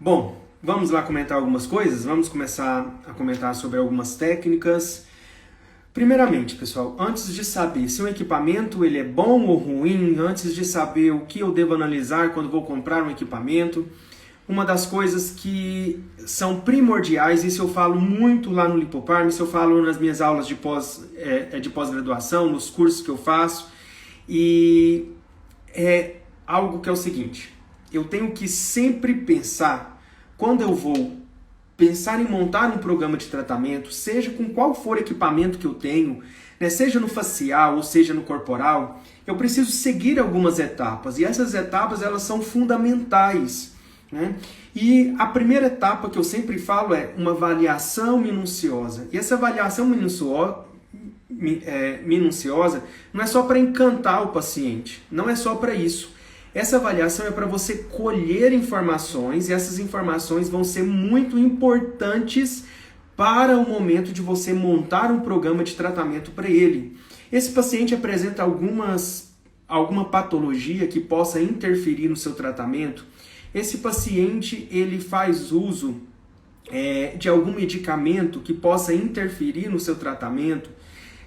Bom, vamos lá comentar algumas coisas? Vamos começar a comentar sobre algumas técnicas. Primeiramente, pessoal, antes de saber se um equipamento ele é bom ou ruim, antes de saber o que eu devo analisar quando vou comprar um equipamento, uma das coisas que são primordiais, isso eu falo muito lá no Lipofarm, isso eu falo nas minhas aulas de pós-graduação, nos cursos que eu faço, e é algo que é o seguinte: eu tenho que sempre pensar, quando eu vou pensar em montar um programa de tratamento, seja com qual for equipamento que eu tenho, né, seja no facial ou seja no corporal, eu preciso seguir algumas etapas, e essas etapas elas são fundamentais, né? E a primeira etapa que eu sempre falo é uma avaliação minuciosa, e essa avaliação minuciosa não é só para encantar o paciente, não é só para isso. Essa avaliação é para você colher informações, e essas informações vão ser muito importantes para o momento de você montar um programa de tratamento para ele. Esse paciente apresenta alguma patologia que possa interferir no seu tratamento. Esse paciente ele faz uso de algum medicamento que possa interferir no seu tratamento.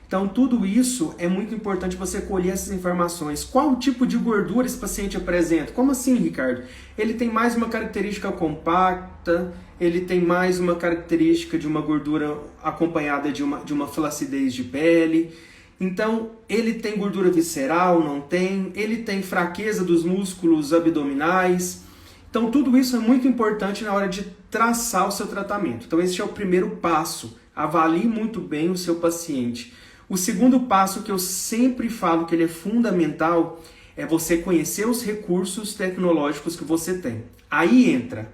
Então, tudo isso é muito importante você colher essas informações. Qual tipo de gordura esse paciente apresenta? Como assim, Ricardo? Ele tem mais uma característica compacta, ele tem mais uma característica de uma gordura acompanhada de uma flacidez de pele. Então, ele tem gordura visceral, não tem? Ele tem fraqueza dos músculos abdominais. Então, tudo isso é muito importante na hora de traçar o seu tratamento. Então, esse é o primeiro passo. Avalie muito bem o seu paciente. O segundo passo que eu sempre falo que ele é fundamental é você conhecer os recursos tecnológicos que você tem. Aí entra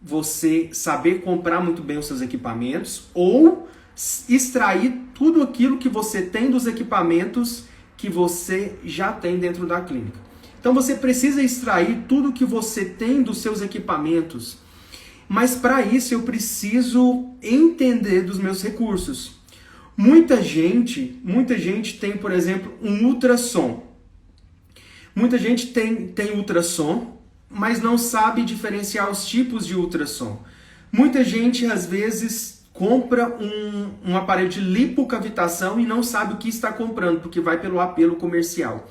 você saber comprar muito bem os seus equipamentos ou extrair tudo aquilo que você tem dos equipamentos que você já tem dentro da clínica. Então você precisa extrair tudo que você tem dos seus equipamentos, mas para isso eu preciso entender dos meus recursos. Muita gente tem, por exemplo, um ultrassom. Muita gente tem ultrassom, mas não sabe diferenciar os tipos de ultrassom. Muita gente, às vezes, compra um aparelho de lipocavitação e não sabe o que está comprando, porque vai pelo apelo comercial.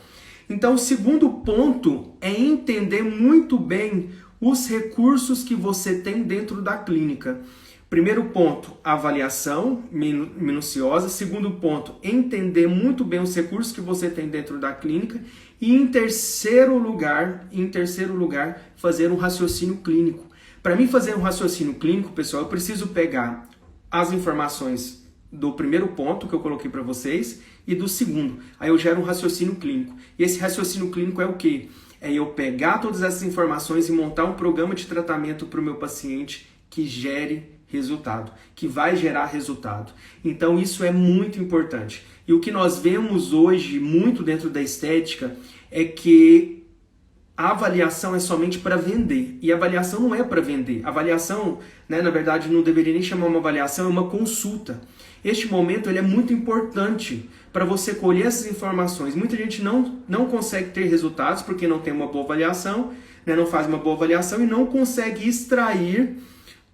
Então, o segundo ponto é entender muito bem os recursos que você tem dentro da clínica. Primeiro ponto, avaliação minuciosa. Segundo ponto, entender muito bem os recursos que você tem dentro da clínica. E em terceiro lugar, fazer um raciocínio clínico. Para mim fazer um raciocínio clínico, pessoal, eu preciso pegar as informações do primeiro ponto que eu coloquei para vocês e do segundo. Aí eu gero um raciocínio clínico. E esse raciocínio clínico é o quê? É eu pegar todas essas informações e montar um programa de tratamento para o meu paciente que gere resultado, que vai gerar resultado. Então isso é muito importante. E o que nós vemos hoje muito dentro da estética é que a avaliação é somente para vender. E a avaliação não é para vender. A avaliação, né, na verdade, não deveria nem chamar uma avaliação, é uma consulta. Este momento ele é muito importante para você colher essas informações. Muita gente não consegue ter resultados porque não tem uma boa avaliação, né, não faz uma boa avaliação e não consegue extrair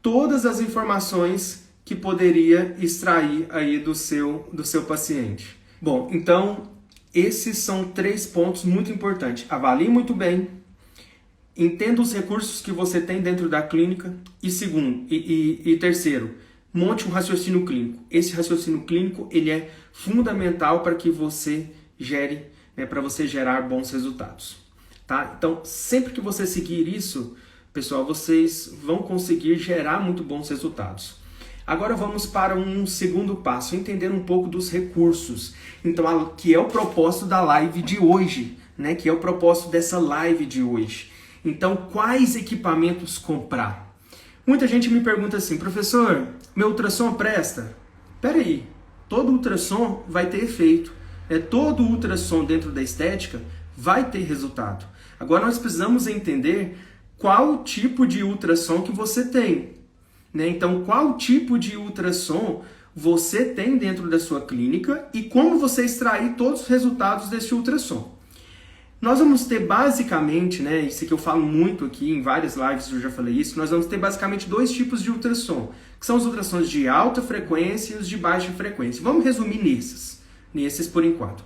todas as informações que poderia extrair aí do seu paciente. Bom, então esses são 3 pontos muito importantes. Avalie muito bem, entenda os recursos que você tem dentro da clínica e terceiro, monte um raciocínio clínico. Esse raciocínio clínico ele é fundamental para que você gere, né, para você gerar bons resultados. Tá? Então, sempre que você seguir isso, pessoal, vocês vão conseguir gerar muito bons resultados. Agora vamos para um segundo passo, entender um pouco dos recursos. Então, que é o propósito da live de hoje, né? Que é o propósito dessa live de hoje. Então, quais equipamentos comprar? Muita gente me pergunta assim, professor, meu ultrassom presta? Peraí, todo ultrassom vai ter efeito. Todo ultrassom dentro da estética vai ter resultado. Agora nós precisamos entender qual tipo de ultrassom que você tem, né? Então, qual tipo de ultrassom você tem dentro da sua clínica e como você extrair todos os resultados desse ultrassom. Nós vamos ter basicamente, né, isso que eu falo muito aqui, em várias lives eu já falei isso, nós vamos ter basicamente dois tipos de ultrassom, que são os ultrassons de alta frequência e os de baixa frequência. Vamos resumir nesses por enquanto.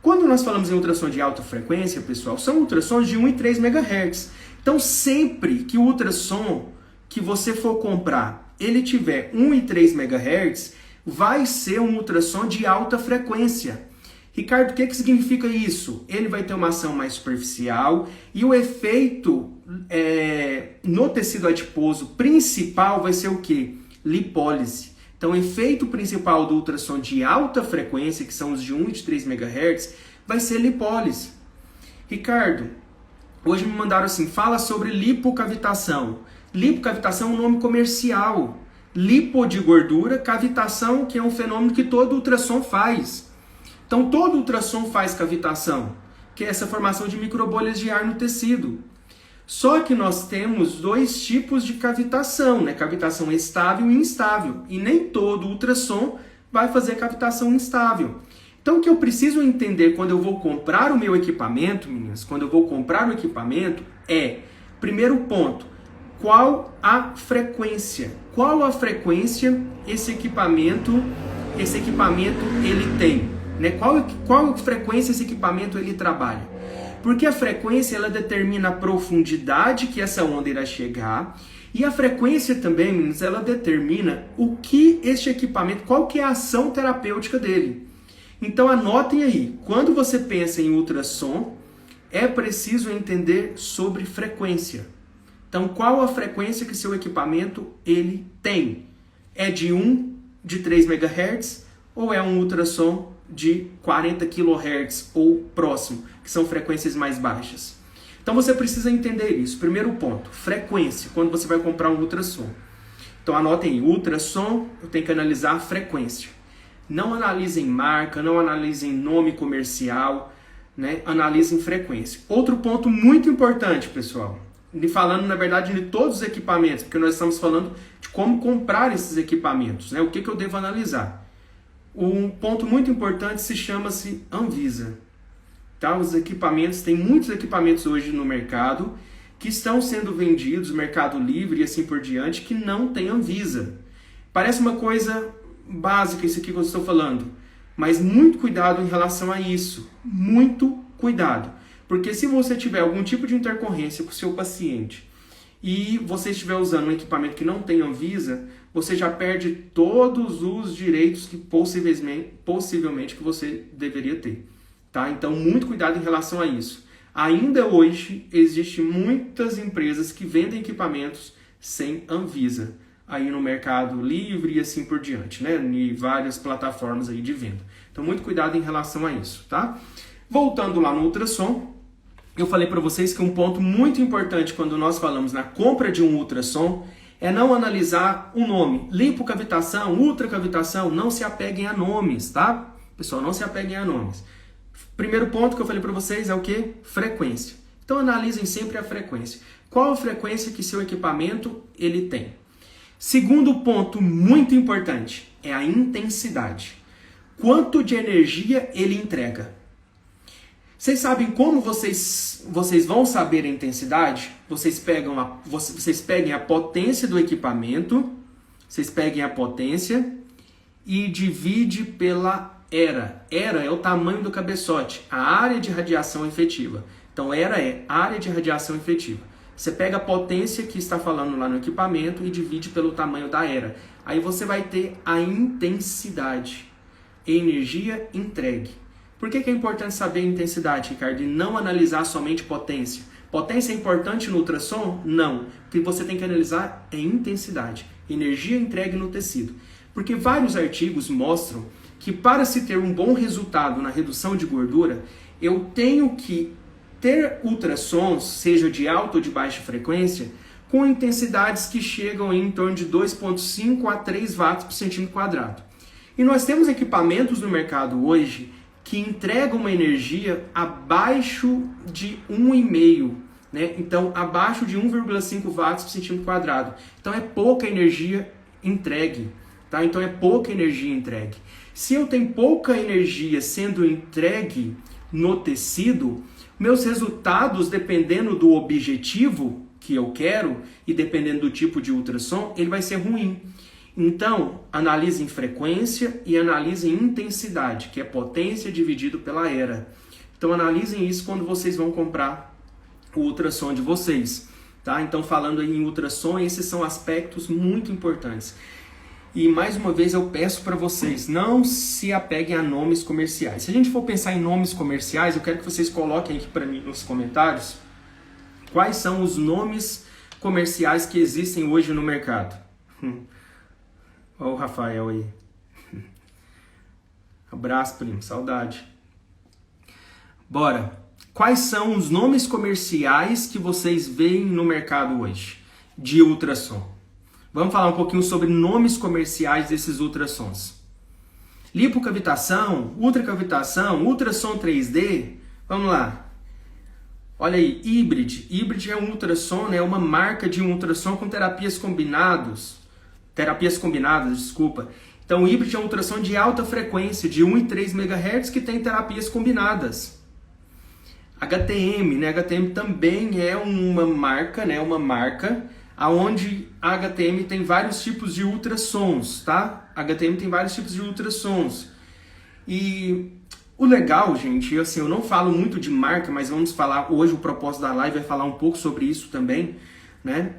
Quando nós falamos em ultrassom de alta frequência, pessoal, são ultrassons de 1 e 3 MHz. Então, sempre que o ultrassom que você for comprar, ele tiver 1 e 3 MHz, vai ser um ultrassom de alta frequência. Ricardo, o que significa isso? Ele vai ter uma ação mais superficial e o efeito no tecido adiposo principal vai ser o quê? Lipólise. Então, o efeito principal do ultrassom de alta frequência, que são os de 1 e de 3 MHz, vai ser lipólise. Ricardo, hoje me mandaram assim, fala sobre lipocavitação. Lipocavitação é um nome comercial. Lipo de gordura, cavitação, que é um fenômeno que todo ultrassom faz. Então, todo ultrassom faz cavitação, que é essa formação de microbolhas de ar no tecido. Só que nós temos dois tipos de cavitação, né? Cavitação estável e instável. E nem todo ultrassom vai fazer cavitação instável. Então, o que eu preciso entender quando eu vou comprar o meu equipamento, meninas, quando eu vou comprar o equipamento é, primeiro ponto, qual a frequência? Qual a frequência esse equipamento ele tem? Né? Qual frequência esse equipamento ele trabalha? Porque a frequência ela determina a profundidade que essa onda irá chegar e a frequência também, meninos, ela determina o que este equipamento, qual que é a ação terapêutica dele. Então anotem aí, quando você pensa em ultrassom, é preciso entender sobre frequência. Então qual a frequência que seu equipamento ele tem? É de 1 de 3 MHz ou é um ultrassom de 40 kHz ou próximo, que são frequências mais baixas. Então você precisa entender isso. Primeiro ponto, frequência, quando você vai comprar um ultrassom. Então anotem aí, ultrassom, eu tenho que analisar a frequência. Não analisem marca, não analisem nome comercial, né? Analisem frequência. Outro ponto muito importante, pessoal, falando na verdade de todos os equipamentos, porque nós estamos falando de como comprar esses equipamentos, né? O que eu devo analisar? Um ponto muito importante chama-se Anvisa. Tá? Os equipamentos, tem muitos equipamentos hoje no mercado que estão sendo vendidos, Mercado Livre e assim por diante, que não tem Anvisa. Parece uma coisa básica isso aqui que eu estou falando, mas muito cuidado em relação a isso. Muito cuidado. Porque se você tiver algum tipo de intercorrência com o seu paciente e você estiver usando um equipamento que não tem Anvisa, você já perde todos os direitos que possivelmente que você deveria ter. Tá? Então, muito cuidado em relação a isso. Ainda hoje, existem muitas empresas que vendem equipamentos sem Anvisa, aí no Mercado Livre e assim por diante, né? Em várias plataformas aí de venda. Então, muito cuidado em relação a isso, tá? Voltando lá no ultrassom, eu falei para vocês que um ponto muito importante quando nós falamos na compra de um ultrassom é não analisar o nome. Lipocavitação, ultracavitação, não se apeguem a nomes, tá? Pessoal, não se apeguem a nomes. Primeiro ponto que eu falei para vocês é o quê? Frequência. Então analisem sempre a frequência. Qual a frequência que seu equipamento ele tem? Segundo ponto muito importante é a intensidade. Quanto de energia ele entrega? Vocês sabem como vocês vão saber a intensidade? Vocês peguem a potência do equipamento, vocês peguem a potência e divide pela ERA. ERA é o tamanho do cabeçote, a área de radiação efetiva. Então, ERA é área de radiação efetiva. Você pega a potência que está falando lá no equipamento e divide pelo tamanho da ERA. Aí você vai ter a intensidade, energia entregue. Por que é importante saber a intensidade, Ricardo, e não analisar somente potência? Potência é importante no ultrassom? Não. O que você tem que analisar é intensidade, energia entregue no tecido. Porque vários artigos mostram que para se ter um bom resultado na redução de gordura, eu tenho que ter ultrassons, seja de alta ou de baixa frequência, com intensidades que chegam em torno de 2,5 a 3 watts por centímetro quadrado. E nós temos equipamentos no mercado hoje que entregam uma energia abaixo de 1,5, né? Então, abaixo de 1,5 watts por centímetro quadrado. Então, é pouca energia entregue, tá? Então, é pouca energia entregue. Se eu tenho pouca energia sendo entregue no tecido, Meus resultados, dependendo do objetivo que eu quero e dependendo do tipo de ultrassom, ele vai ser ruim. Então, analise em frequência e analise em intensidade, que é potência dividido pela era. Então, analisem isso quando vocês vão comprar o ultrassom de vocês. Tá? Então, falando aí em ultrassom, esses são aspectos muito importantes. E, mais uma vez, eu peço para vocês, não se apeguem a nomes comerciais. Se a gente for pensar em nomes comerciais, eu quero que vocês coloquem aqui para mim nos comentários quais são os nomes comerciais que existem hoje no mercado. Olha o Rafael aí. Abraço, primo. Saudade. Bora. Quais são os nomes comerciais que vocês veem no mercado hoje de ultrassom? Vamos falar um pouquinho sobre nomes comerciais desses ultrassons. Lipocavitação, ultracavitação, ultrassom 3D. Vamos lá. Olha aí, Hybrid. Hybrid é um ultrassom, né? Uma marca de um ultrassom com terapias combinadas. Então, o Hybrid é um ultrassom de alta frequência, de 1 e 3 MHz, que tem terapias combinadas. HTM, né? HTM também é uma marca, né? Uma marca onde a HTM tem vários tipos de ultrassons, tá? A HTM tem vários tipos de ultrassons. E o legal, gente, assim, eu não falo muito de marca, mas vamos falar, hoje o propósito da live é falar um pouco sobre isso também, né?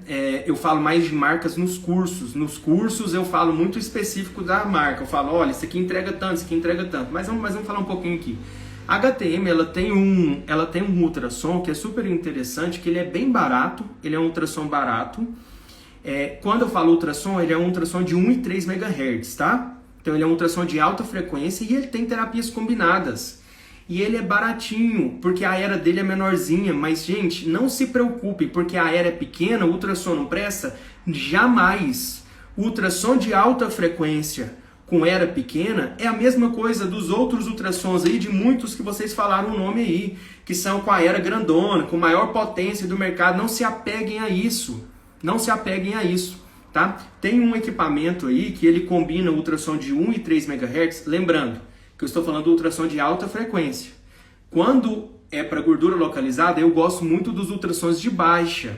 Eu falo mais de marcas nos cursos. Nos cursos eu falo muito específico da marca. Eu falo, olha, isso aqui entrega tanto, isso aqui entrega tanto. Mas vamos falar um pouquinho aqui. A HTM, ela tem um ultrassom que é super interessante, que ele é bem barato, ele é um ultrassom barato. Quando eu falo ultrassom, ele é um ultrassom de 1 e 3 MHz, tá? Então ele é um ultrassom de alta frequência e ele tem terapias combinadas. E ele é baratinho, porque a era dele é menorzinha, mas gente, não se preocupe, porque a era é pequena, o ultrassom não presta? Jamais! O ultrassom de alta frequência com era pequena, é a mesma coisa dos outros ultrassons aí, de muitos que vocês falaram o nome aí, que são com a era grandona, com maior potência do mercado. Não se apeguem a isso. Não se apeguem a isso, tá? Tem um equipamento aí que ele combina ultrassom de 1 e 3 MHz, lembrando que eu estou falando do ultrassom de alta frequência. Quando é para gordura localizada, eu gosto muito dos ultrassons de baixa,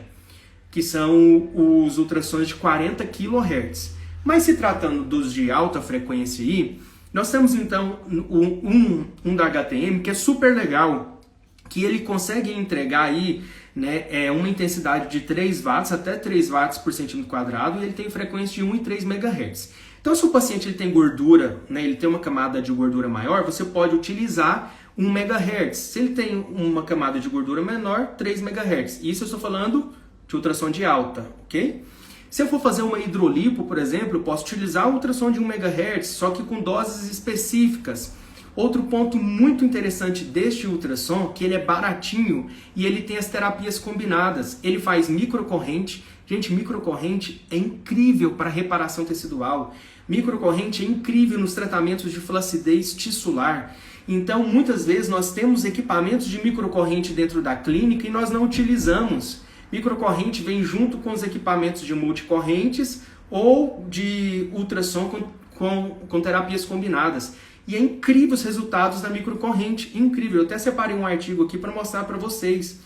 que são os ultrassons de 40 kHz. Mas se tratando dos de alta frequência aí, nós temos então um da HTM que é super legal, que ele consegue entregar aí, né, uma intensidade de 3 watts até 3 watts por centímetro quadrado, e ele tem frequência de 1 e 3 MHz. Então, se o paciente ele tem gordura, né, ele tem uma camada de gordura maior, você pode utilizar 1 MHz. Se ele tem uma camada de gordura menor, 3 MHz. Isso eu estou falando de ultrassom de alta, ok? Se eu for fazer uma hidrolipo, por exemplo, eu posso utilizar o ultrassom de 1 MHz, só que com doses específicas. Outro ponto muito interessante deste ultrassom, que ele é baratinho e ele tem as terapias combinadas. Ele faz microcorrente. Gente, microcorrente é incrível para reparação tecidual. Microcorrente é incrível nos tratamentos de flacidez tissular. Então, muitas vezes nós temos equipamentos de microcorrente dentro da clínica e nós não utilizamos. Microcorrente vem junto com os equipamentos de multicorrentes ou de ultrassom com terapias combinadas. E é incrível os resultados da microcorrente, incrível. Eu até separei um artigo aqui para mostrar para vocês.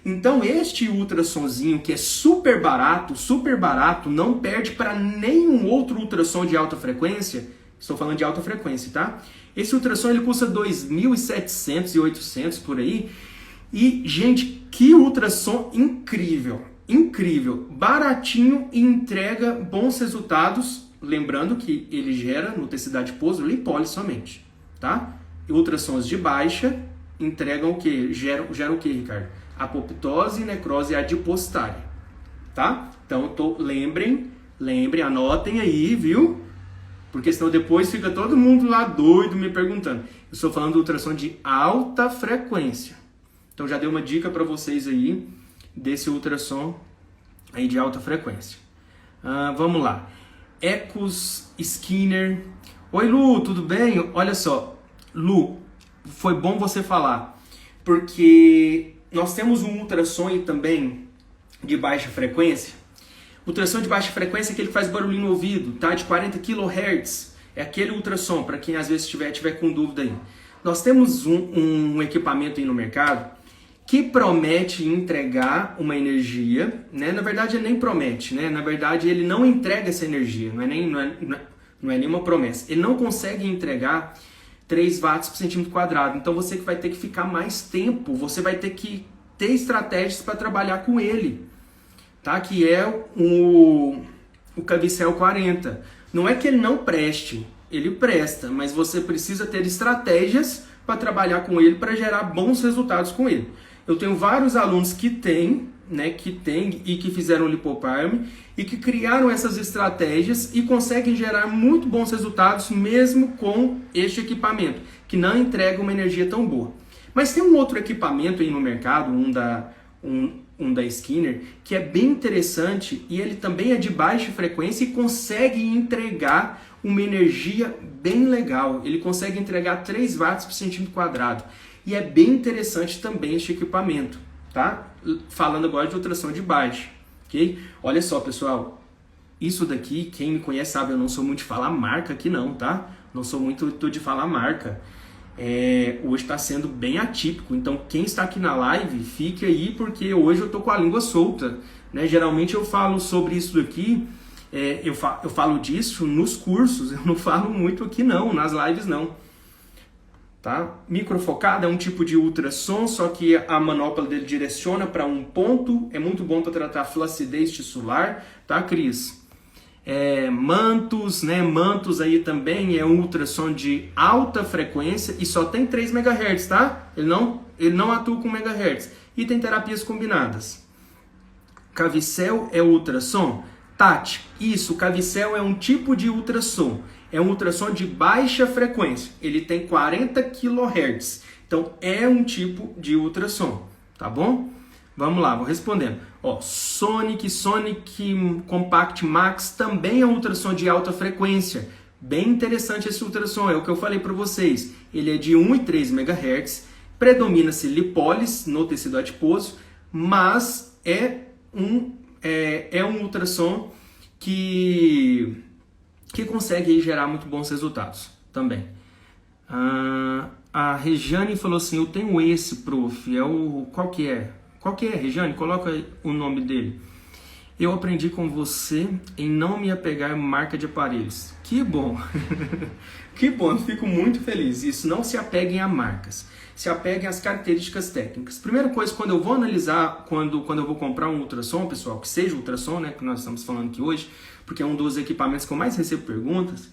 Então este ultrassomzinho que é super barato, não perde para nenhum outro ultrassom de alta frequência. Estou falando de alta frequência, tá? Esse ultrassom ele custa 2.700 e 800 por aí. E, gente, que ultrassom incrível, incrível, baratinho e entrega bons resultados, lembrando que ele gera no tecido adiposo lipólise somente, tá? E ultrassons de baixa entregam o quê? Geram o quê, Ricardo? Apoptose e necrose adipositária, tá? Então, lembrem, anotem aí, viu? Porque senão depois fica todo mundo lá doido me perguntando. Eu estou falando do ultrassom de alta frequência. Então já dei uma dica para vocês aí desse ultrassom aí de alta frequência. Vamos lá. Ecos Skinner. Oi, Lu, tudo bem? Olha só, Lu, foi bom você falar, porque nós temos um ultrassom aí também de baixa frequência. Ultrassom de baixa frequência é que ele faz barulhinho no ouvido, tá? De 40 kHz. É aquele ultrassom, para quem às vezes tiver com dúvida aí. Nós temos um equipamento aí no mercado que promete entregar uma energia, né? Na verdade, ele nem promete, né? Na verdade, ele não entrega essa energia, não é nenhuma promessa. Ele não consegue entregar 3 watts por centímetro quadrado. Então, você que vai ter que ficar mais tempo, você vai ter que ter estratégias para trabalhar com ele, tá? Que é o Cavicel 40. Não é que ele não preste, ele presta, mas você precisa ter estratégias para trabalhar com ele, para gerar bons resultados com ele. Eu tenho vários alunos que têm e que fizeram LipoParm e que criaram essas estratégias e conseguem gerar muito bons resultados mesmo com este equipamento, que não entrega uma energia tão boa. Mas tem um outro equipamento aí no mercado, um da Skinner, que é bem interessante e ele também é de baixa frequência e consegue entregar uma energia bem legal. Ele consegue entregar 3 watts por centímetro quadrado. E é bem interessante também este equipamento, tá? Falando agora de ultrassom de baixa, ok? Olha só, pessoal, isso daqui, quem me conhece sabe, eu não sou muito de falar marca aqui não, tá? Não sou muito de falar marca. Hoje está sendo bem atípico, então quem está aqui na live, fique aí, porque hoje eu tô com a língua solta, né? Geralmente eu falo sobre isso daqui, eu falo disso nos cursos, eu não falo muito aqui não, nas lives não. Tá? Microfocada é um tipo de ultrassom, só que a manopla dele direciona para um ponto, é muito bom para tratar flacidez tissular, tá, Cris? Mantos, né? Mantos aí também é um ultrassom de alta frequência e só tem 3 MHz, tá? Ele não atua com MHz. E tem terapias combinadas. Cavicel é ultrassom? Tati, isso, Cavicel é um tipo de ultrassom. É um ultrassom de baixa frequência. Ele tem 40 kHz. Então, é um tipo de ultrassom. Tá bom? Vamos lá, vou respondendo. Sonic Compact Max também é um ultrassom de alta frequência. Bem interessante esse ultrassom. É o que eu falei para vocês. Ele é de 1,3 MHz. Predomina-se lipólise no tecido adiposo. Mas é um ultrassom que consegue aí gerar muito bons resultados também. A Regiane falou assim, eu tenho esse, prof, qual que é? Qual que é, Regiane? Coloca aí o nome dele. Eu aprendi com você em não me apegar marca de aparelhos. Que bom! Que bom, fico muito feliz. Isso, não se apeguem a marcas. Se apeguem às características técnicas. Primeira coisa, quando eu vou analisar, quando eu vou comprar um ultrassom, pessoal, que seja ultrassom, né, que nós estamos falando aqui hoje, porque é um dos equipamentos que eu mais recebo perguntas,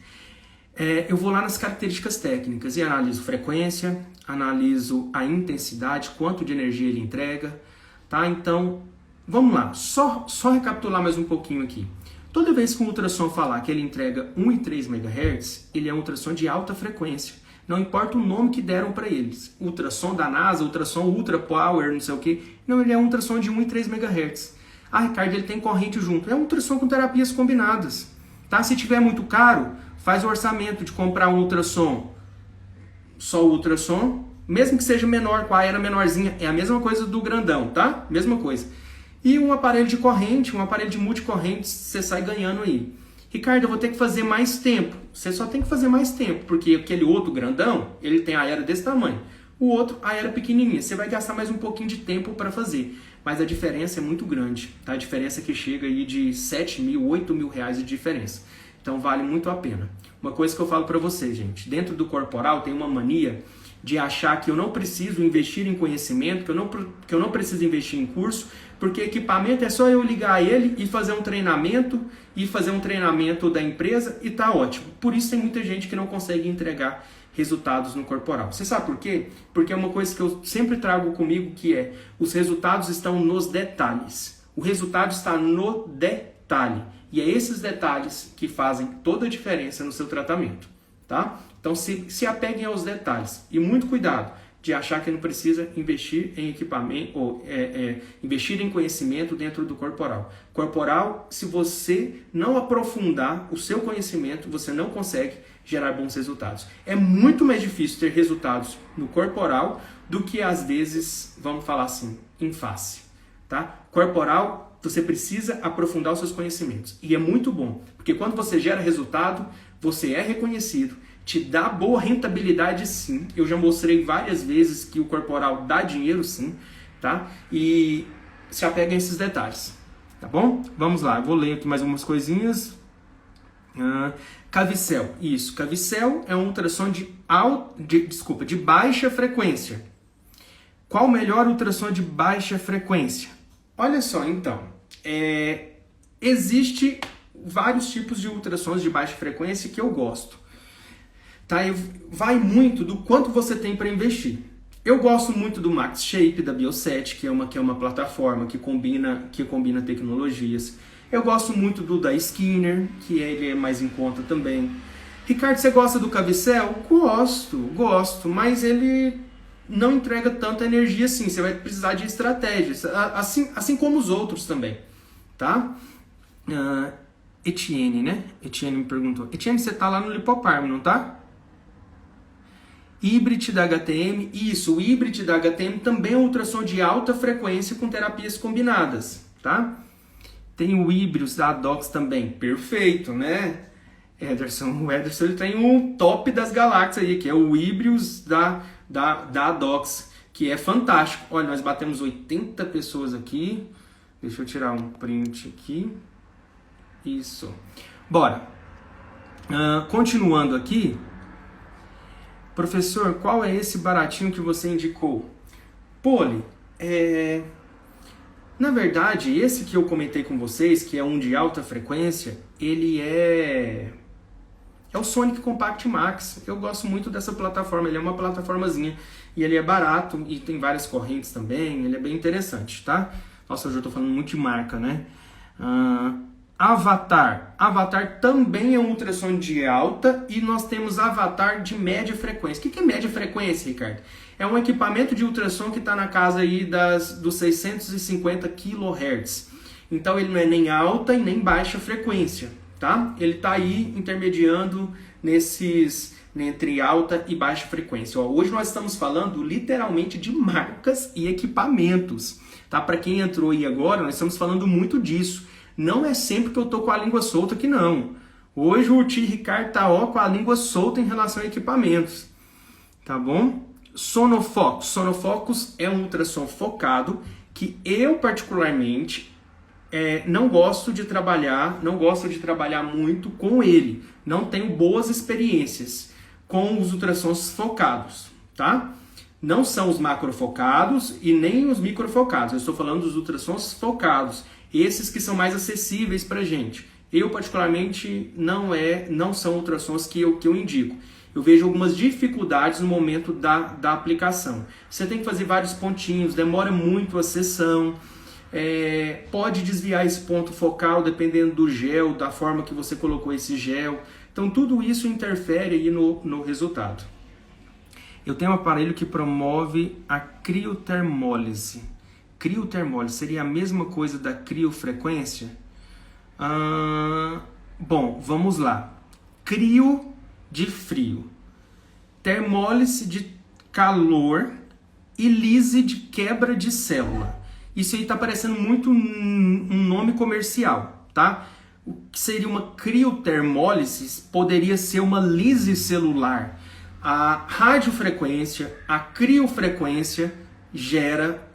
eu vou lá nas características técnicas e analiso frequência, analiso a intensidade, quanto de energia ele entrega, tá? Então, vamos lá, só recapitular mais um pouquinho aqui. Toda vez que um ultrassom falar que ele entrega 1,3 MHz, ele é um ultrassom de alta frequência. Não importa o nome que deram para eles. Ultrassom da NASA, ultrassom Ultra Power, não sei o que. Não, ele é um ultrassom de 1,3 MHz. Ricardo, ele tem corrente junto. É um ultrassom com terapias combinadas. Tá? Se tiver muito caro, faz o orçamento de comprar um ultrassom. Só o ultrassom, mesmo que seja menor, com a era menorzinha, é a mesma coisa do grandão, tá? Mesma coisa. E um aparelho de corrente, um aparelho de multicorrentes, você sai ganhando aí. Ricardo, eu vou ter que fazer mais tempo. Você só tem que fazer mais tempo, porque aquele outro grandão, ele tem a era desse tamanho. O outro, a era pequenininha. Você vai gastar mais um pouquinho de tempo para fazer. Mas a diferença é muito grande. Tá? A diferença que chega aí de 7 mil, 8 mil reais de diferença. Então vale muito a pena. Uma coisa que eu falo para vocês, gente. Dentro do corporal tem uma mania de achar que eu não preciso investir em conhecimento, que eu não preciso investir em curso, porque equipamento é só eu ligar ele e fazer um treinamento da empresa e tá ótimo. Por isso tem muita gente que não consegue entregar resultados no corporal. Você sabe por quê? Porque é uma coisa que eu sempre trago comigo, que é os resultados estão nos detalhes. O resultado está no detalhe. E é esses detalhes que fazem toda a diferença no seu tratamento, tá? Então se apeguem aos detalhes e muito cuidado de achar que não precisa investir em equipamento ou investir em conhecimento dentro do corporal. Corporal, se você não aprofundar o seu conhecimento, você não consegue gerar bons resultados. É muito mais difícil ter resultados no corporal do que às vezes, vamos falar assim, em face, tá? Corporal, você precisa aprofundar os seus conhecimentos. E é muito bom, porque quando você gera resultado, você é reconhecido, te dá boa rentabilidade sim. Eu já mostrei várias vezes que o corporal dá dinheiro sim, tá? E se apega a esses detalhes, tá bom? Vamos lá, eu vou ler aqui mais umas coisinhas. Cavicel, isso, Cavicel é um ultrassom de baixa frequência. Qual o melhor ultrassom de baixa frequência? Olha só, então, existe vários tipos de ultrassons de baixa frequência que eu gosto, tá? Vai muito do quanto você tem para investir. Eu gosto muito do MaxShape da Bioset, que é uma plataforma que combina tecnologias. Eu gosto muito do da Skinner, que ele é mais em conta também. Ricardo, você gosta do Cavicel? Gosto, mas ele não entrega tanta energia assim. Você vai precisar de estratégias, assim como os outros também, tá? Etienne, né? Etienne me perguntou. Etienne, você tá lá no Lipoparm, não tá? Hybrid da HTM, isso, o Hybrid da HTM também é um ultrassom de alta frequência com terapias combinadas, tá? Tem o Híbrios da Adox também, perfeito, né? O Ederson ele tem um top das galáxias aí, que é o Híbrios da Adox, que é fantástico. Olha, nós batemos 80 pessoas aqui, deixa eu tirar um print aqui, isso. Bora, continuando aqui. Professor, qual é esse baratinho que você indicou? Poli, na verdade, esse que eu comentei com vocês, que é um de alta frequência, ele é o Sonic Compact Max. Eu gosto muito dessa plataforma, ele é uma plataformazinha e ele é barato e tem várias correntes também, ele é bem interessante, tá? Nossa, hoje eu tô falando muito de marca, né? Avatar. Avatar também é um ultrassom de alta e nós temos Avatar de média frequência. O que é média frequência, Ricardo? É um equipamento de ultrassom que está na casa aí dos 650 kHz. Então ele não é nem alta e nem baixa frequência, tá? Ele está aí intermediando entre alta e baixa frequência. Hoje nós estamos falando literalmente de marcas e equipamentos, tá? Para quem entrou aí agora, nós estamos falando muito disso. Não é sempre que eu tô com a língua solta aqui, não. Hoje o tio Ricardo tá com a língua solta em relação a equipamentos. Tá bom? Sonofocus. Sonofocus é um ultrassom focado que eu, particularmente, não gosto de trabalhar muito com ele. Não tenho boas experiências com os ultrassons focados, tá? Não são os macrofocados e nem os microfocados. Eu estou falando dos ultrassons focados. Esses que são mais acessíveis para a gente. Eu, particularmente, não são ultrassons que eu indico. Eu vejo algumas dificuldades no momento da aplicação. Você tem que fazer vários pontinhos, demora muito a sessão, pode desviar esse ponto focal dependendo do gel, da forma que você colocou esse gel. Então, tudo isso interfere aí no resultado. Eu tenho um aparelho que promove a criotermólise. Criotermólise seria a mesma coisa da criofrequência? Bom, vamos lá. Crio de frio, termólise de calor e lise de quebra de célula. Isso aí está parecendo muito um nome comercial, tá? O que seria uma criotermólise poderia ser uma lise celular. A radiofrequência, a criofrequência gera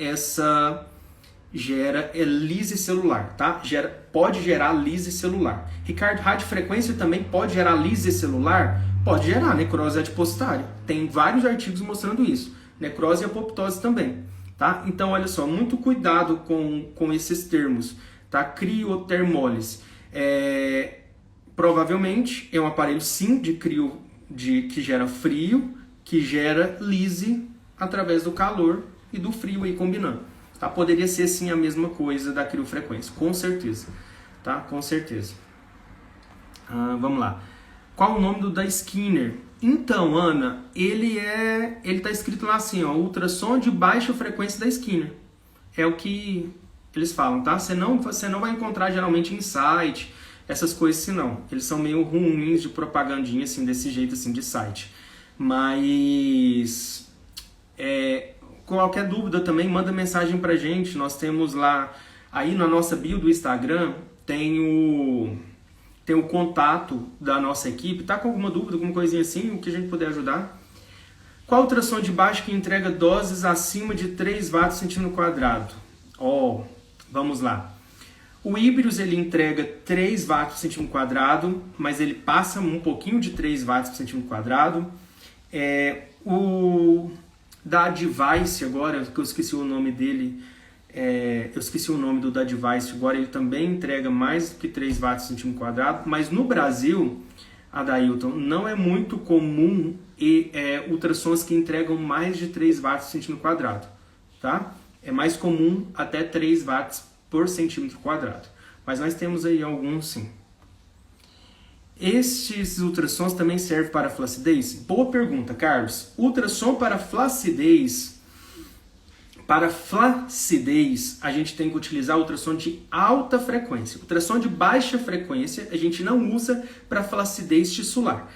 lise celular, tá? Pode gerar lise celular. Ricardo, radiofrequência também pode gerar lise celular? Pode gerar necrose adipositária. Tem vários artigos mostrando isso. Necrose e apoptose também, tá? Então, olha só, muito cuidado com esses termos, tá? Criotermólise. Provavelmente é um aparelho, sim, que gera frio, que gera lise através do calor e do frio aí combinando. Tá? Poderia ser sim a mesma coisa da criofrequência, com certeza. Tá? Com certeza. Vamos lá. Qual o nome do da Skinner? Então, Ana, ele tá escrito lá assim, ó, ultrassom de baixa frequência da Skinner. É o que eles falam, tá? Você não vai encontrar geralmente em site, essas coisas assim, não. Eles são meio ruins de propagandinha, assim, desse jeito, assim, de site. Mas qualquer dúvida também, manda mensagem pra gente. Nós temos lá, aí na nossa bio do Instagram, tem o contato da nossa equipe. Tá com alguma dúvida, alguma coisinha assim, o que a gente puder ajudar? Qual ultrassom de baixo que entrega doses acima de 3 watts por centímetro quadrado? Vamos lá. O Híbridos ele entrega 3 watts por centímetro quadrado, mas ele passa um pouquinho de 3 watts por centímetro quadrado. O da Device agora, que eu esqueci o nome dele, eu esqueci o nome do da Device agora, ele também entrega mais do que 3 watts por centímetro quadrado, mas no Brasil, Adailton, não é muito comum ultrassons que entregam mais de 3 watts por centímetro quadrado, tá? É mais comum até 3 watts por centímetro quadrado, mas nós temos aí alguns sim. Estes ultrassons também servem para flacidez? Boa pergunta, Carlos. Ultrassom para flacidez, a gente tem que utilizar ultrassom de alta frequência. Ultrassom de baixa frequência a gente não usa para flacidez tissular.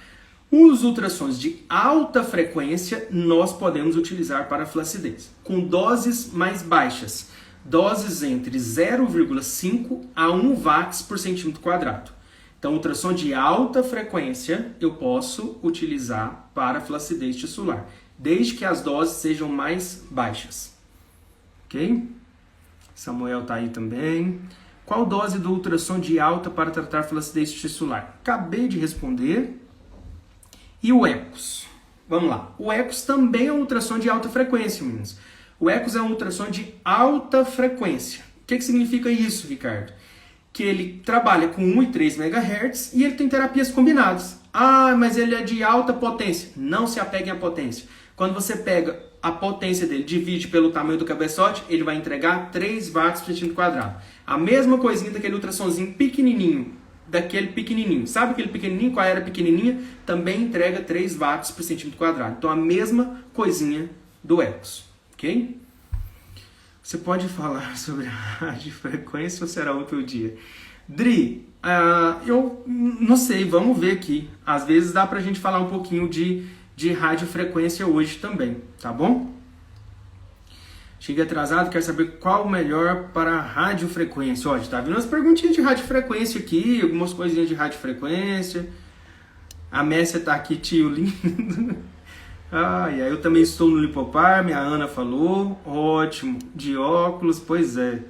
Os ultrassons de alta frequência nós podemos utilizar para flacidez, com doses mais baixas, doses entre 0,5 a 1 watts por centímetro quadrado. Então, ultrassom de alta frequência eu posso utilizar para flacidez tissular, desde que as doses sejam mais baixas. Ok? Samuel está aí também. Qual dose do ultrassom de alta para tratar flacidez tissular? Acabei de responder. E o ECOS? Vamos lá. O ECOS também é um ultrassom de alta frequência, meninos. O ECOS é um ultrassom de alta frequência. O que significa isso, Ricardo? Que ele trabalha com 1 e 3 MHz e ele tem terapias combinadas. Ah, mas ele é de alta potência. Não se apeguem à potência. Quando você pega a potência dele, divide pelo tamanho do cabeçote, ele vai entregar 3 watts por centímetro quadrado. A mesma coisinha daquele ultrassomzinho pequenininho, Sabe aquele pequenininho, com a era pequenininha, também entrega 3 watts por centímetro quadrado. Então, a mesma coisinha do ECOS, ok? Você pode falar sobre a radiofrequência ou será outro dia? Dri, eu não sei, vamos ver aqui. Às vezes dá pra gente falar um pouquinho de radiofrequência hoje também, tá bom? Cheguei atrasado, quero saber qual o melhor para a radiofrequência. Ó, tá vindo umas perguntinhas de radiofrequência aqui, algumas coisinhas de radiofrequência. A Messia tá aqui, tio lindo. E aí eu também estou no Lipopar, minha Ana falou. Ótimo. De óculos, pois é.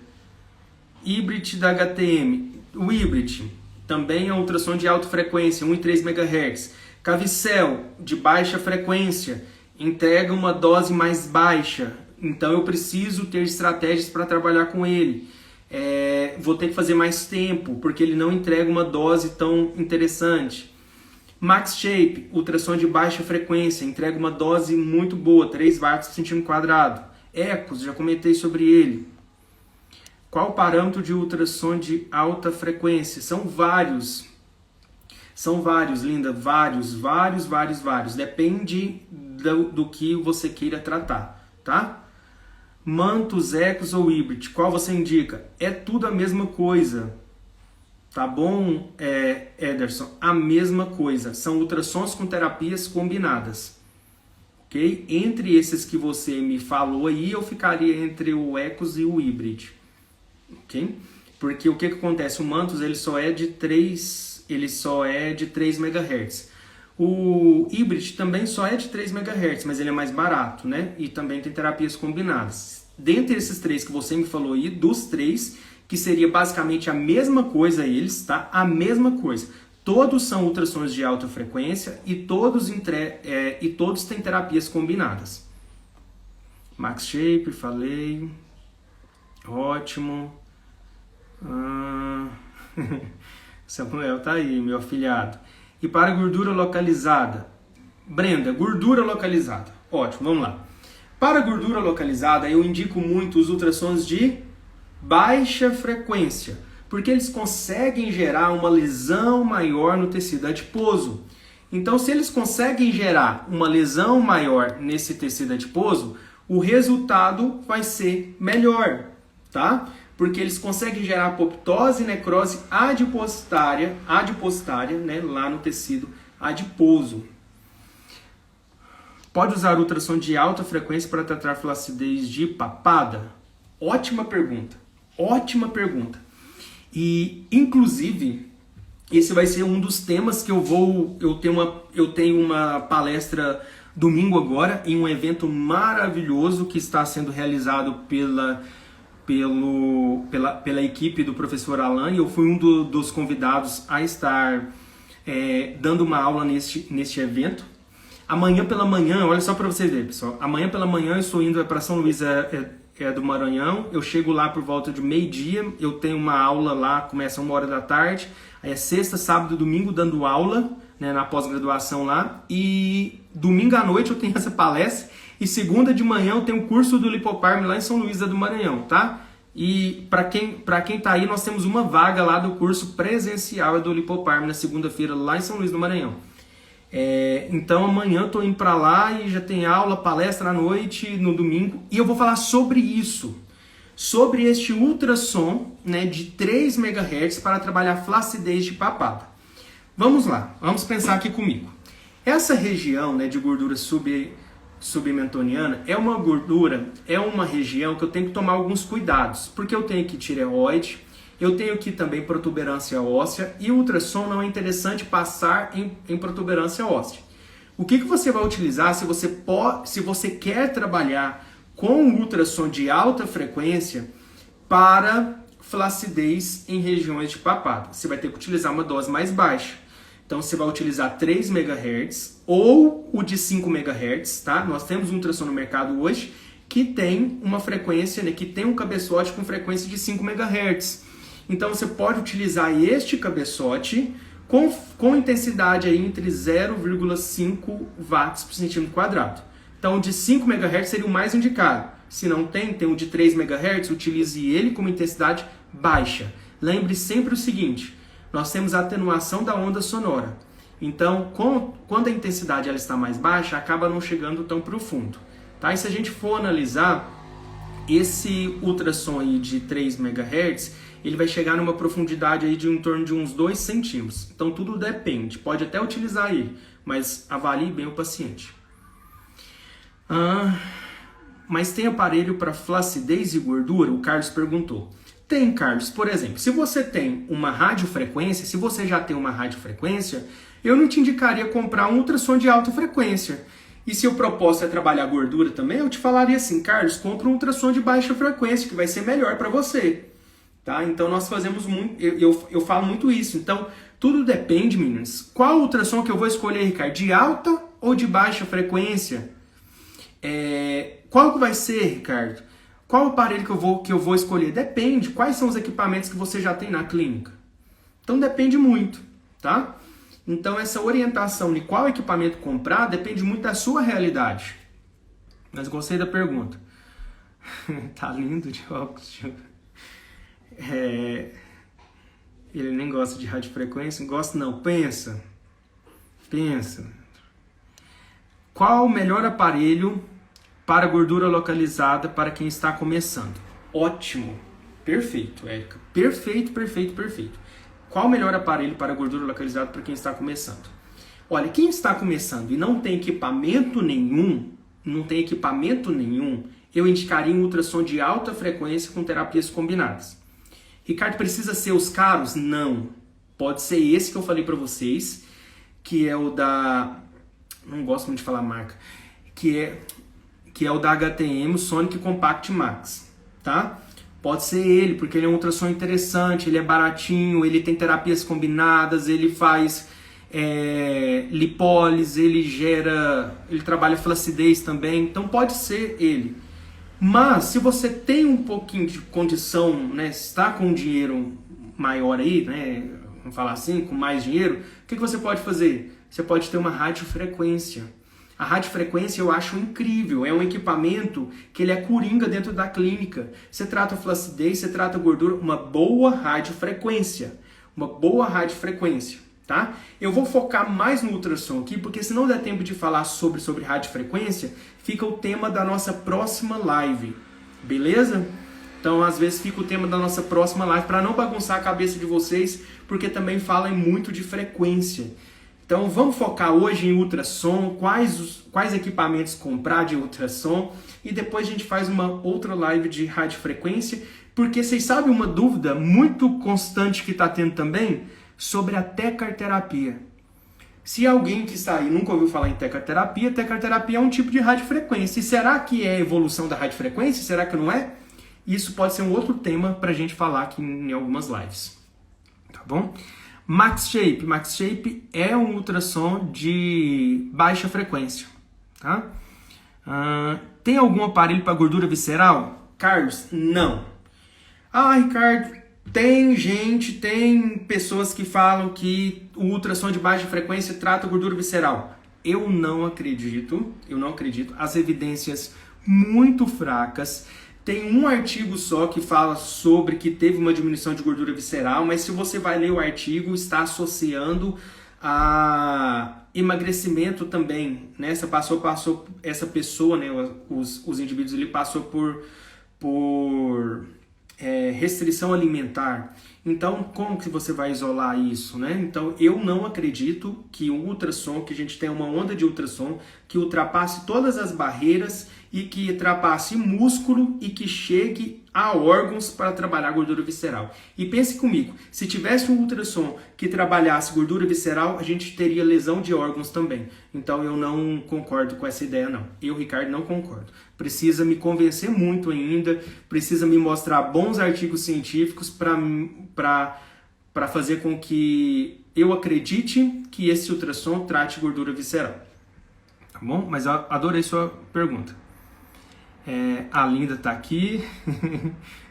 Hybrid da HTM. O Hybrid também é um ultrassom de alta frequência, 1 e 3 MHz. Cavicel, de baixa frequência, entrega uma dose mais baixa. Então eu preciso ter estratégias para trabalhar com ele. Vou ter que fazer mais tempo, porque ele não entrega uma dose tão interessante. Max Shape, ultrassom de baixa frequência, entrega uma dose muito boa, 3 watts por centímetro quadrado. ECOS, já comentei sobre ele. Qual o parâmetro de ultrassom de alta frequência? São vários. São vários, linda, vários. Depende do que você queira tratar, tá? Mantos, ECOS ou Hybrid, qual você indica? É tudo a mesma coisa, tá bom, Ederson? A mesma coisa, são ultrassons com terapias combinadas, ok? Entre esses que você me falou aí, eu ficaria entre o ECOS e o Hybrid, ok? Porque o que acontece? O Mantos ele só é de 3 MHz. O Hybrid também só é de 3 MHz, mas ele é mais barato, né? E também tem terapias combinadas. Dentre esses 3 que você me falou aí, dos 3, que seria basicamente a mesma coisa eles, tá? A mesma coisa. Todos são ultrassons de alta frequência e todos têm terapias combinadas. Max Shape, falei. Ótimo. Samuel tá aí, meu afilhado. E para gordura localizada? Brenda, gordura localizada. Ótimo, vamos lá. Para gordura localizada, eu indico muito os ultrassons de baixa frequência, porque eles conseguem gerar uma lesão maior no tecido adiposo. Então, se eles conseguem gerar uma lesão maior nesse tecido adiposo, o resultado vai ser melhor, tá? Porque eles conseguem gerar apoptose e necrose adipositária, né, lá no tecido adiposo. Pode usar ultrassom de alta frequência para tratar flacidez de papada? Ótima pergunta. E, inclusive, esse vai ser um dos temas que eu tenho uma palestra domingo agora, em um evento maravilhoso que está sendo realizado pela equipe do professor Alan, e eu fui um dos convidados a estar dando uma aula neste evento. Amanhã pela manhã, olha só para vocês verem, pessoal, amanhã pela manhã eu estou indo para São Luís do Maranhão, eu chego lá por volta de meio-dia, eu tenho uma aula lá, começa 1h da tarde, aí é sexta, sábado e domingo dando aula, né, na pós-graduação lá, e domingo à noite eu tenho essa palestra, e segunda de manhã eu tenho o curso do Lipoparm lá em São Luís do Maranhão, tá? E para quem tá aí, nós temos uma vaga lá do curso presencial do Lipoparm na segunda-feira lá em São Luís do Maranhão. Então amanhã eu tô indo para lá e já tem aula, palestra à noite, no domingo, e eu vou falar sobre isso, sobre este ultrassom, né, de 3 MHz para trabalhar flacidez de papada. Vamos lá, vamos pensar aqui comigo. Essa região, né, de gordura submentoniana é uma região que eu tenho que tomar alguns cuidados, porque eu tenho aqui tireoide, eu tenho aqui também protuberância óssea, e o ultrassom não é interessante passar em protuberância óssea. O que você vai utilizar se você quer trabalhar com o ultrassom de alta frequência para flacidez em regiões de papada? Você vai ter que utilizar uma dose mais baixa. Então você vai utilizar 3 MHz ou o de 5 MHz, tá? Nós temos um ultrassom no mercado hoje que tem uma frequência, né, que tem um cabeçote com frequência de 5 MHz. Então você pode utilizar este cabeçote com intensidade aí entre 0,5 watts por centímetro quadrado. Então o de 5 MHz seria o mais indicado. Se não tem o de 3 MHz, utilize ele com uma intensidade baixa. Lembre sempre o seguinte, nós temos a atenuação da onda sonora. Então, quando a intensidade ela está mais baixa, acaba não chegando tão profundo. Tá? E se a gente for analisar, esse ultrassom aí de 3 MHz, ele vai chegar numa profundidade aí de em torno de uns 2 centímetros. Então tudo depende, pode até utilizar ele, mas avalie bem o paciente. Mas tem aparelho para flacidez e gordura? O Carlos perguntou. Tem, Carlos. Por exemplo, se você tem uma radiofrequência, se você já tem uma radiofrequência, eu não te indicaria comprar um ultrassom de alta frequência. E se o propósito é trabalhar gordura também, eu te falaria assim, Carlos, compra um ultrassom de baixa frequência, que vai ser melhor para você. Tá? Então nós fazemos muito, eu falo muito isso. Então tudo depende, meninas. Qual ultrassom que eu vou escolher, Ricardo? De alta ou de baixa frequência? Qual que vai ser, Ricardo? Qual aparelho que eu vou escolher? Depende. Quais são os equipamentos que você já tem na clínica? Então depende muito, tá? Então essa orientação de qual equipamento comprar depende muito da sua realidade. Mas gostei da pergunta. Tá lindo de óculos. Ele nem gosta de radiofrequência? Gosta não. Pensa. Qual o melhor aparelho para gordura localizada para quem está começando? Ótimo. Perfeito, Érica. Perfeito. Qual o melhor aparelho para gordura localizada para quem está começando? Olha, quem está começando e não tem equipamento nenhum, eu indicaria um ultrassom de alta frequência com terapias combinadas. Ricardo, precisa ser os caros? Não. Pode ser esse que eu falei para vocês, que é o da... Não gosto muito de falar marca. Que é o da HTM, o Sonic Compact Max. Tá? Pode ser ele, porque ele é um ultrassom interessante, ele é baratinho, ele tem terapias combinadas, ele faz lipólise, ele trabalha flacidez também. Então pode ser ele. Mas, se você tem um pouquinho de condição, né, está com um dinheiro maior aí, né, vamos falar assim, com mais dinheiro, o que você pode fazer? Você pode ter uma radiofrequência. A radiofrequência eu acho incrível, é um equipamento que ele é coringa dentro da clínica. Você trata flacidez, você trata gordura, uma boa radiofrequência. Tá? Eu vou focar mais no ultrassom aqui, porque se não der tempo de falar sobre radiofrequência, fica o tema da nossa próxima live, beleza? Então, às vezes, fica o tema da nossa próxima live, para não bagunçar a cabeça de vocês, porque também falam muito de frequência. Então, vamos focar hoje em ultrassom, quais equipamentos comprar de ultrassom, e depois a gente faz uma outra live de radiofrequência, porque vocês sabem uma dúvida muito constante que está tendo também? Sobre a tecarterapia. Se alguém que está aí nunca ouviu falar em tecarterapia é um tipo de radiofrequência. E será que é evolução da radiofrequência? Será que não é? Isso pode ser um outro tema para a gente falar aqui em algumas lives. Tá bom? Max Shape é um ultrassom de baixa frequência. Tá? Tem algum aparelho para gordura visceral? Carlos, não. Ricardo, tem pessoas que falam que o ultrassom de baixa frequência trata gordura visceral. Eu não acredito. As evidências muito fracas. Tem um artigo só que fala sobre que teve uma diminuição de gordura visceral, mas se você vai ler o artigo, está associando a emagrecimento também, né? Essa pessoa, né? Os indivíduos, ele passou por restrição alimentar. Então, como que você vai isolar isso, né? Então, eu não acredito que o ultrassom, que a gente tenha uma onda de ultrassom que ultrapasse todas as barreiras e que ultrapasse músculo e que chegue a órgãos para trabalhar gordura visceral. E pense comigo, se tivesse um ultrassom que trabalhasse gordura visceral, a gente teria lesão de órgãos também. Então, eu não concordo com essa ideia, não. Eu, Ricardo, não concordo. Precisa me convencer muito ainda, precisa me mostrar bons artigos científicos para fazer com que eu acredite que esse ultrassom trate gordura visceral. Tá bom? Mas eu adorei sua pergunta. A Linda está aqui,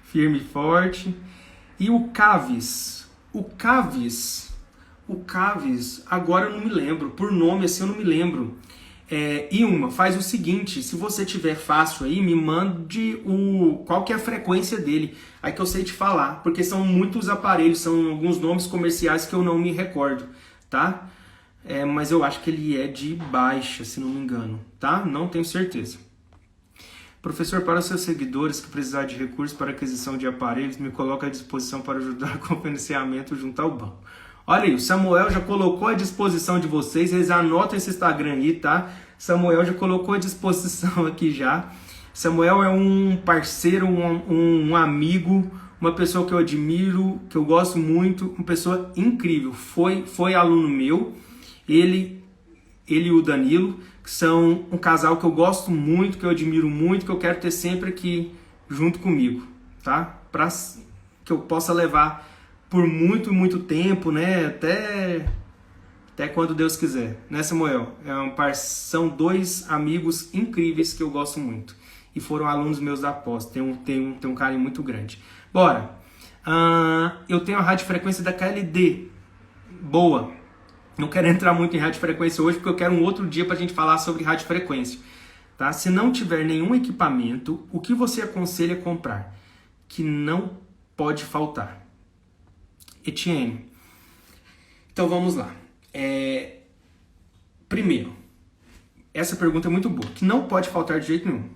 firme e forte. E o Caves, agora eu não me lembro, por nome assim eu não me lembro. Ilma, faz o seguinte, se você tiver fácil aí, me mande qual que é a frequência dele, aí que eu sei te falar, porque são muitos aparelhos, são alguns nomes comerciais que eu não me recordo, tá? Mas eu acho que ele é de baixa, se não me engano, tá? Não tenho certeza. Professor, para os seus seguidores que precisar de recursos para aquisição de aparelhos, me coloca à disposição para ajudar com o financiamento junto ao banco. Olha aí, o Samuel já colocou à disposição de vocês, eles anotam esse Instagram aí, tá? Samuel já colocou à disposição aqui já. Samuel é um parceiro, um amigo, uma pessoa que eu admiro, que eu gosto muito, uma pessoa incrível. Foi aluno meu, ele e o Danilo, que são um casal que eu gosto muito, que eu admiro muito, que eu quero ter sempre aqui junto comigo, tá? Para que eu possa levar por muito, muito tempo, né? Até quando Deus quiser, né, Samuel? São dois amigos incríveis que eu gosto muito. E foram alunos meus da pós. Tem um carinho muito grande. Bora! Eu tenho a radiofrequência da KLD. Boa! Não quero entrar muito em radiofrequência hoje, porque eu quero um outro dia para a gente falar sobre radiofrequência. Tá? Se não tiver nenhum equipamento, o que você aconselha comprar? Que não pode faltar. Etienne. Então vamos lá. Primeiro, essa pergunta é muito boa. Que não pode faltar de jeito nenhum.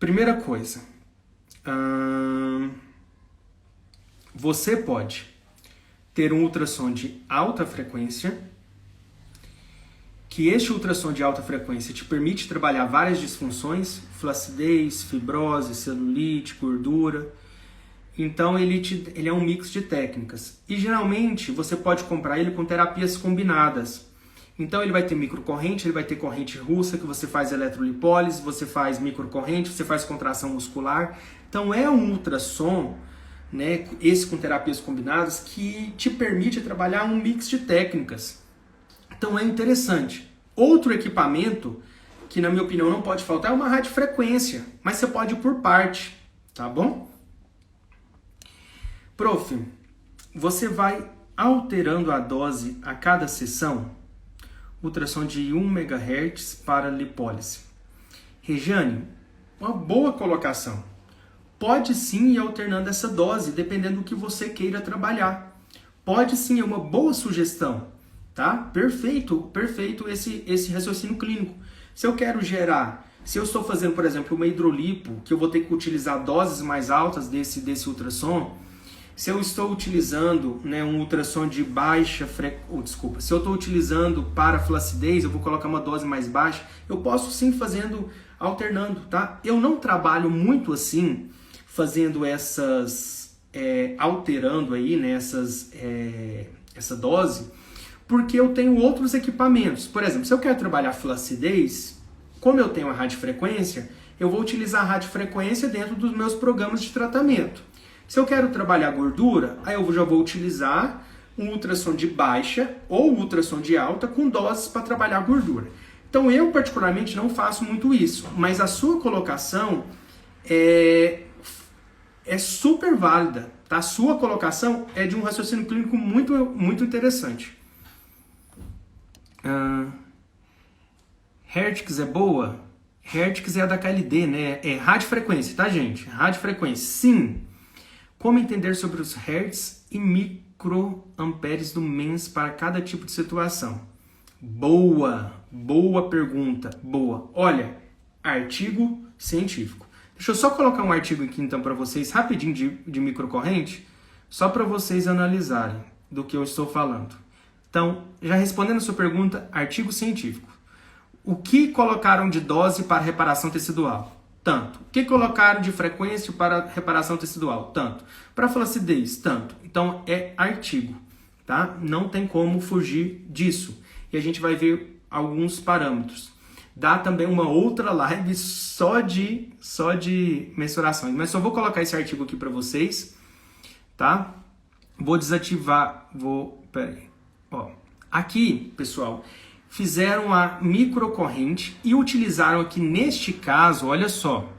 Primeira coisa. Você pode ter um ultrassom de alta frequência, que este ultrassom de alta frequência te permite trabalhar várias disfunções, flacidez, fibrose, celulite, gordura. Então ele é um mix de técnicas. E geralmente você pode comprar ele com terapias combinadas. Então ele vai ter microcorrente, ele vai ter corrente russa, que você faz eletrolipólise, você faz microcorrente, você faz contração muscular. Então é um ultrassom, né, esse com terapias combinadas, que te permite trabalhar um mix de técnicas. Então é interessante. Outro equipamento, que na minha opinião não pode faltar, é uma radiofrequência, mas você pode ir por parte, tá bom? Prof, você vai alterando a dose a cada sessão? Ultrassom de 1 MHz para lipólise. Regiane, uma boa colocação. Pode sim ir alternando essa dose, dependendo do que você queira trabalhar. Pode sim, é uma boa sugestão, tá? Perfeito esse raciocínio clínico. Se eu quero gerar, se eu estou fazendo, por exemplo, uma hidrolipo, que eu vou ter que utilizar doses mais altas desse ultrassom, se eu estou utilizando, né, um ultrassom de baixa frequência, se eu estou utilizando para flacidez, eu vou colocar uma dose mais baixa, eu posso sim fazendo, alternando, tá? Eu não trabalho muito assim, fazendo essas, alterando aí, né, essa dose, porque eu tenho outros equipamentos. Por exemplo, se eu quero trabalhar flacidez, como eu tenho a radiofrequência, eu vou utilizar a radiofrequência dentro dos meus programas de tratamento. Se eu quero trabalhar gordura, aí eu já vou utilizar um ultrassom de baixa ou ultrassom de alta com doses para trabalhar gordura. Então eu particularmente não faço muito isso, mas a sua colocação é super válida. Tá? A sua colocação é de um raciocínio clínico muito interessante. Hertz é boa? Hertz é a da KLD, né? É radiofrequência, tá, gente? Radiofrequência, sim. Como entender sobre os hertz e microamperes do MENS para cada tipo de situação? Boa pergunta, boa. Olha, artigo científico. Deixa eu só colocar um artigo aqui então para vocês, rapidinho de microcorrente, só para vocês analisarem do que eu estou falando. Então, já respondendo a sua pergunta, artigo científico. O que colocaram de dose para reparação tecidual? Tanto. O que colocaram de frequência para reparação tecidual? Tanto. Para flacidez? Tanto. Então, é artigo, tá? Não tem como fugir disso. E a gente vai ver alguns parâmetros. Dá também uma outra live só de mensurações. Mas só vou colocar esse artigo aqui para vocês, tá? Vou desativar, peraí. Ó, aqui, pessoal, fizeram a microcorrente e utilizaram aqui, neste caso, olha só,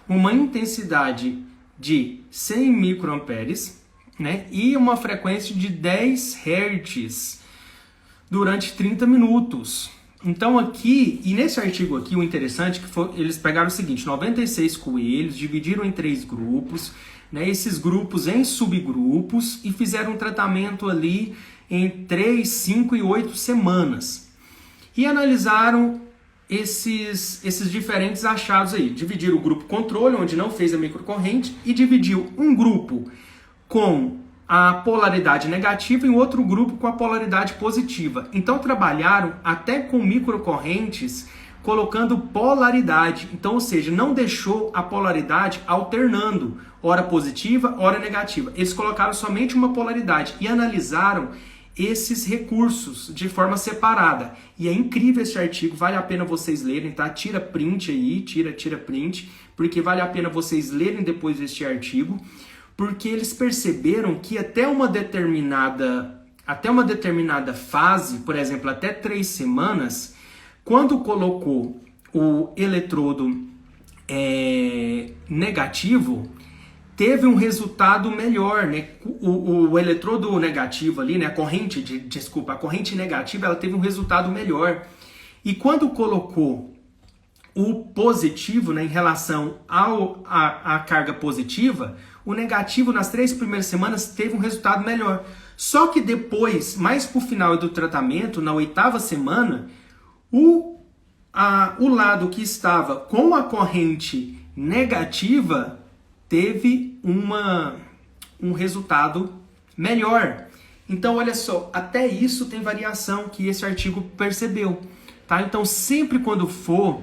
uma intensidade de 100 microamperes, né, e uma frequência de 10 Hz durante 30 minutos. Então aqui, e nesse artigo aqui, o interessante é que eles pegaram o seguinte, 96 coelhos, dividiram em 3 grupos, né, esses grupos em subgrupos, e fizeram um tratamento ali em 3, 5 e 8 semanas. E analisaram esses diferentes achados aí. Dividiram o grupo controle, onde não fez a microcorrente, e dividiu um grupo com a polaridade negativa e outro grupo com a polaridade positiva. Então trabalharam até com microcorrentes colocando polaridade. Então, ou seja, não deixou a polaridade alternando, ora positiva, ora negativa. Eles colocaram somente uma polaridade e analisaram esses recursos de forma separada. E é incrível esse artigo, vale a pena vocês lerem, tá? Tira print aí, tira print, porque vale a pena vocês lerem depois deste artigo, porque eles perceberam que até uma determinada fase, por exemplo, até 3 semanas, quando colocou o eletrodo negativo, teve um resultado melhor, né? O eletrodo negativo ali, né? A corrente negativa, ela teve um resultado melhor. E quando colocou o positivo, né, em relação à carga positiva, o negativo nas 3 primeiras semanas teve um resultado melhor. Só que depois, mais pro final do tratamento, na 8ª semana, o lado que estava com a corrente negativa teve um resultado melhor. Então, olha só, até isso tem variação que esse artigo percebeu. Tá? Então, sempre quando for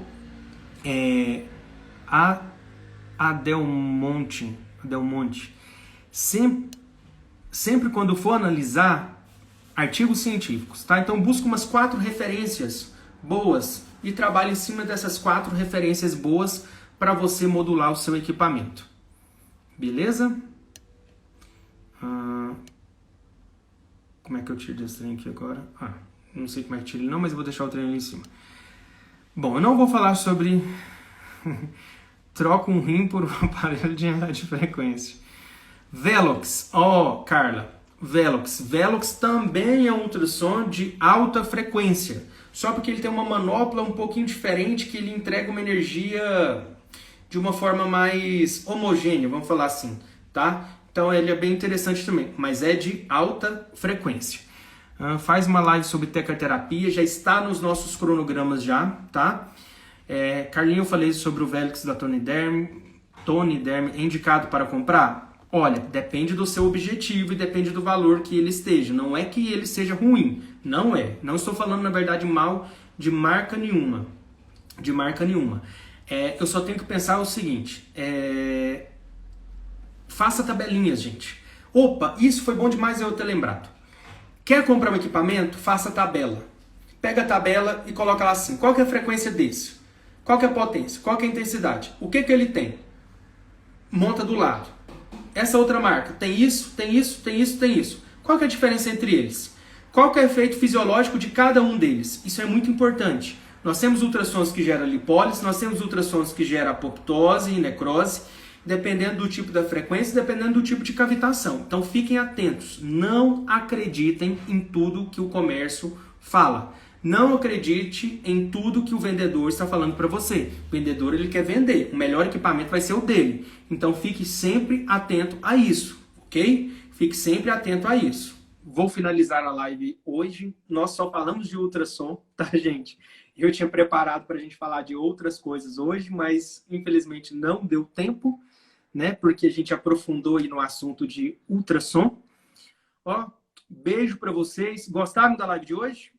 a Del Monte, sempre quando for analisar artigos científicos, tá? Então, busca umas 4 referências boas e trabalhe em cima dessas 4 referências boas para você modular o seu equipamento. Beleza? Como é que eu tiro esse trem aqui agora? Não sei como é que tiro ele não, mas eu vou deixar o trem ali em cima. Bom, eu não vou falar sobre troca um rim por um aparelho de radiofrequência. Velox, Carla, Velox também é um ultrassom de alta frequência, só porque ele tem uma manopla um pouquinho diferente, que ele entrega uma energia de uma forma mais homogênea, vamos falar assim, tá? Então ele é bem interessante também, mas é de alta frequência. Faz uma live sobre tecaterapia, já está nos nossos cronogramas já, tá? Carlinhos, eu falei sobre o Velox da Tony Derm, é indicado para comprar? Olha, depende do seu objetivo e depende do valor que ele esteja. Não é que ele seja ruim, não é. Não estou falando, na verdade, mal de marca nenhuma. Eu só tenho que pensar o seguinte, faça tabelinhas, gente. Opa, isso foi bom demais eu ter lembrado. Quer comprar um equipamento? Faça a tabela. Pega a tabela e coloca lá assim. Qual que é a frequência desse? Qual que é a potência? Qual que é a intensidade? O que que ele tem? Monta do lado. Essa outra marca tem isso, tem isso, tem isso, tem isso. Qual que é a diferença entre eles? Qual que é o efeito fisiológico de cada um deles? Isso é muito importante. Nós temos ultrassons que geram lipólise, nós temos ultrassons que geram apoptose e necrose, dependendo do tipo da frequência, dependendo do tipo de cavitação. Então fiquem atentos, não acreditem em tudo que o comércio fala. Não acredite em tudo que o vendedor está falando para você. O vendedor ele quer vender, o melhor equipamento vai ser o dele. Então fique sempre atento a isso, ok? Fique sempre atento a isso. Vou finalizar a live hoje. Nós só falamos de ultrassom, tá, gente? Eu tinha preparado para a gente falar de outras coisas hoje, mas infelizmente não deu tempo, né? Porque a gente aprofundou aí no assunto de ultrassom. Ó, beijo para vocês. Gostaram da live de hoje?